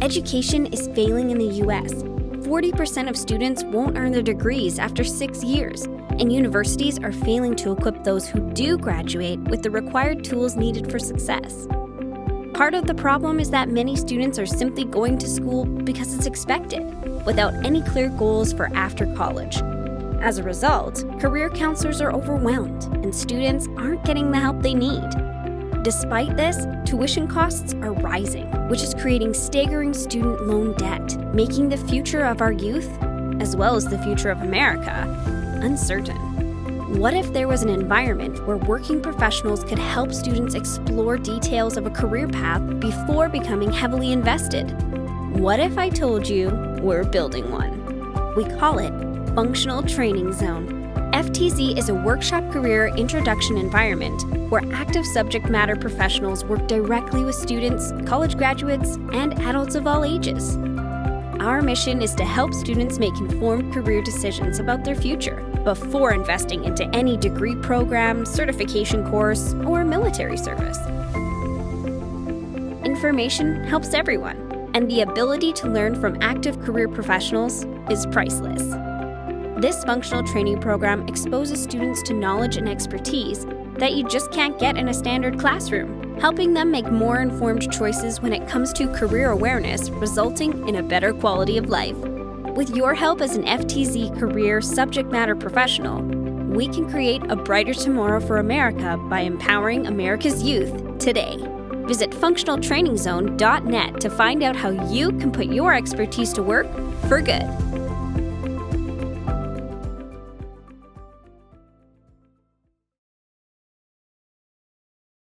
Education is failing in the US. 40% of students won't earn their degrees after 6 years, and universities are failing to equip those who do graduate with the required tools needed for success. Part of the problem is that many students are simply going to school because it's expected, without any clear goals for after college. As a result, career counselors are overwhelmed, and students aren't getting the help they need. Despite this, tuition costs are rising, which is creating staggering student loan debt, making the future of our youth, as well as the future of America, uncertain. What if there was an environment where working professionals could help students explore details of a career path before becoming heavily invested? What if I told you we're building one? We call it Functional Training Zone. FTZ is a workshop career introduction environment where active subject matter professionals work directly with students, college graduates, and adults of all ages. Our mission is to help students make informed career decisions about their future before investing into any degree program, certification course, or military service. Information helps everyone, and the ability to learn from active career professionals is priceless. This functional training program exposes students to knowledge and expertise that you just can't get in a standard classroom, helping them make more informed choices when it comes to career awareness, resulting in a better quality of life. With your help as an FTZ career subject matter professional, we can create a brighter tomorrow for America by empowering America's youth today. Visit functionaltrainingzone.net to find out how you can put your expertise to work for good.